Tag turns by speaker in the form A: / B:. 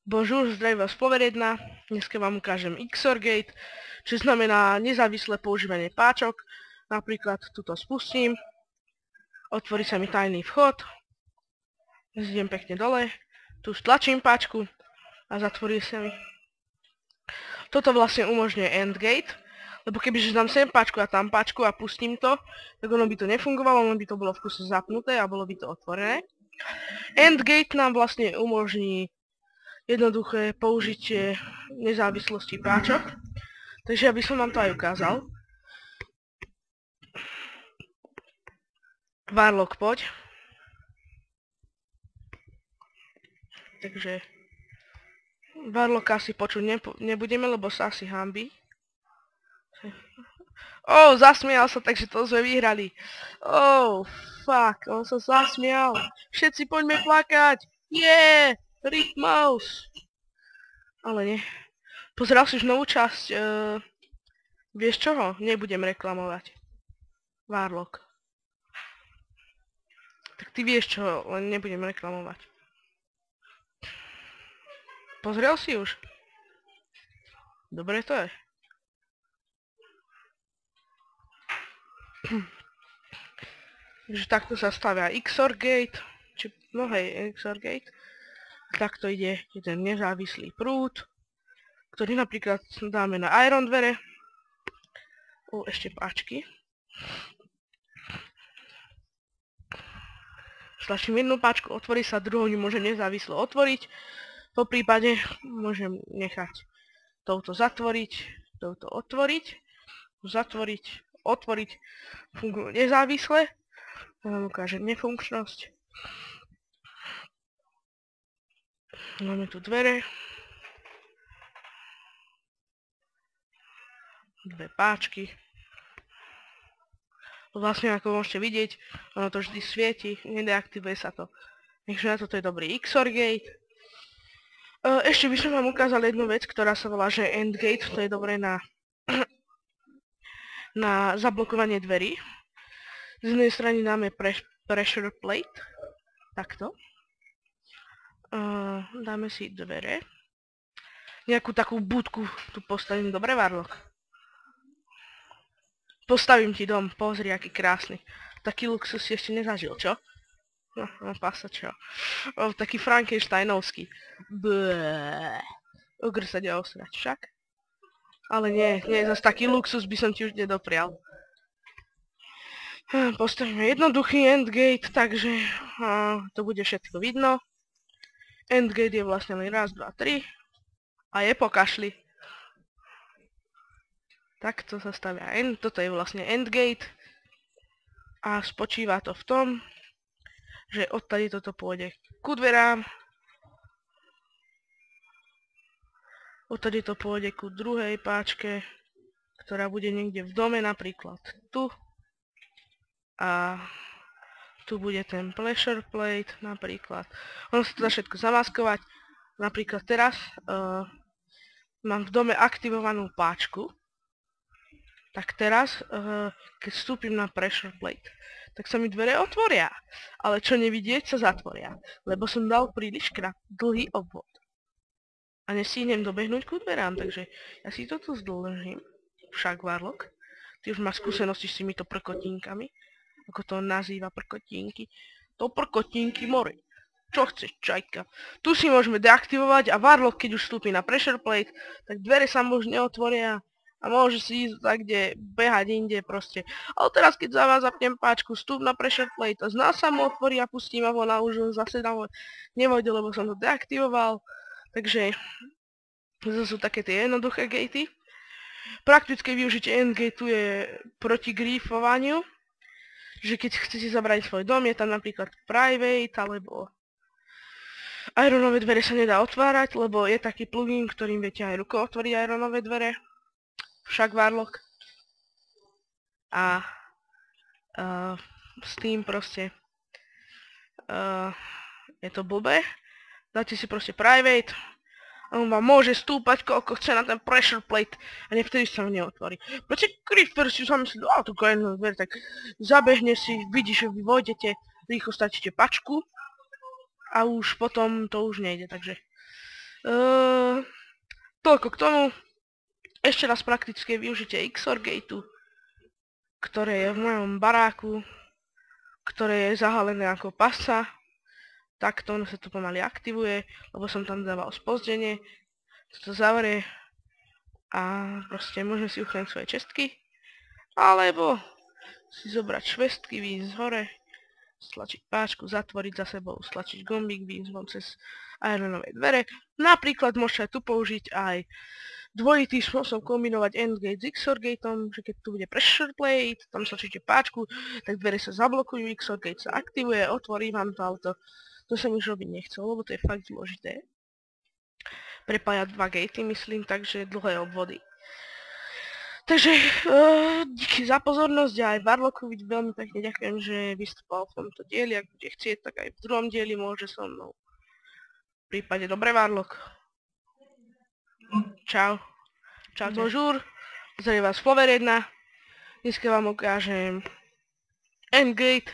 A: Bonjour, zdraví vás Power 1. Dneska vám ukážem XOR gate, čo znamená nezávislé používanie páčok. Napríklad tuto spustím, otvorí sa mi tajný vchod, zidem pekne dole, tu stlačím páčku a zatvorí sa mi. Toto vlastne umožňuje AND gate, lebo kebyže dám sem páčku a tam páčku a pustím to, tak ono by to nefungovalo, ono by to bolo v kuse zapnuté a bolo by to otvorené. AND gate nám vlastne umožní jednoduché použitie nezávislosti páčok. Takže aby som vám to aj ukázal. Warlock, poď. Takže Warlocka asi počuť nebudeme, lebo sa asi hanbí. Zasmial sa, takže to sme vyhrali. Fuck, on sa zasmial. Všetci poďme plakať. Rip mouse. Ale nie. Pozeral si už novú časť. Vieš čoho? Nebudem reklamovať. Warlock. Tak ty vieš čoho, len nebudem reklamovať. Pozrel si už? Dobre to je. Takže takto sa stavia XOR gate. XOR gate. Takto ide jeden nezávislý prúd, ktorý napríklad dáme na iron dvere. Ešte páčky. Stlačím jednu páčku, otvorí sa, druhou ňu môžem nezávislo otvoriť. Po prípade môžem nechať touto zatvoriť, touto otvoriť, zatvoriť, otvoriť. Fungujú nezávisle. Vám ukážem nefunkčnosť. Máme tu dvere. Dve páčky. Vlastne ako môžete vidieť, ono to vždy svieti, nedeaktivuje sa to. Takže na toto je dobrý XOR gate. Ešte by som vám ukázal jednu vec, ktorá sa volá, že AND gate, to je dobré na zablokovanie dverí. Z jednej strany dáme pressure plate, takto. Dáme si dvere. Nejakú takú budku tu postavím, dobre Warlock? Postavím ti dom, pozri, aký krásny. Taký luxus si ešte nezažil, čo? No, pasa, čo? Taký Frankensteinovský. Ogr sa ide osrať, však? Ale nie, zase taký luxus by som ti už nedoprial. Postavíme jednoduchý AND gate, takže to bude všetko vidno. AND gate je vlastne len raz, dva, tri. A je po kašli. Takto sa stavia AND, toto je vlastne AND gate. A spočíva to v tom, že odtedy toto pôjde ku dverám. Odtedy to pôjde ku druhej páčke, ktorá bude niekde v dome, napríklad tu. A tu bude ten pressure plate, napríklad. Ono sa to dá všetko zamaskovať. Napríklad teraz mám v dome aktivovanú páčku. Tak teraz, keď vstúpim na pressure plate, tak sa mi dvere otvoria. Ale čo nevidieť, sa zatvoria. Lebo som dal príliš dlhý obvod. A nestíhnem dobehnúť ku dverám, takže ja si to tu zdĺžim. Však Warlock. Ty už máš skúsenosti s týmito prkotínkami. Ako to nazýva prkotínky. To prkotínky more. Čo chceš, čajka? Tu si môžeme deaktivovať a Warlock, keď už vstúpi na pressure plate, tak dvere sa už neotvoria. A môže si ísť tak, kde behať inde proste. Ale teraz, keď za vás zapnem páčku, vstup na pressure plate a z nás sa mu otvorí a pustím a ona už zase nevojde, lebo som to deaktivoval. Takže to sú také tie jednoduché gatey. Praktické využitie AND gateu je proti griefovaniu. Že keď chcete zabrať svoj dom, je tam napríklad private, alebo ironové dvere sa nedá otvárať, lebo je taký plugin, ktorým viete aj rukou otvoriť ironové dvere. Však Warlock. A s tým proste je to blbé. Dáte si proste private a on vám môže stúpať koľko chce na ten pressure plate a nevtedy sa ho neotvorí. Proste creeper si zamyslí, to jedno dvere, tak zabehne si, vidí, že vy vojdete, rýchlo stačíte pačku a už potom to už nejde, takže Toľko k tomu. Ešte raz praktické využitie XOR gateu, ktoré je v mojom baráku, ktoré je zahalené ako pasa. Takto ono sa to pomaly aktivuje, lebo som tam dával spozdenie. To zavrie a proste môžem si uchrániť svoje čestky. Alebo si zobrať švestky, výjsť hore, stlačiť páčku, zatvoriť za sebou, stlačiť gombík, výjsť von cez ironové dvere. Napríklad môžete aj tu použiť aj dvojitý spôsob kombinovať AND gate s XOR gateom, že keď tu bude pressure plate, tam stlačíte páčku, tak dvere sa zablokujú, XOR gate sa aktivuje, otvorí vám to auto. To som už robiť nechcel, lebo to je fakt zložité. Prepájať dva gatey, myslím, takže dlhé obvody. Takže díky za pozornosť a aj Warlocku veľmi pekne ďakujem, že vystupoval v tomto dieli. Ak bude chcieť, tak aj v druhom dieli môže so mnou. V prípade dobre, Warlock. Čau. Čau, bonjour. Zdravím vás Flower 1. Dneska vám ukážem Endgate.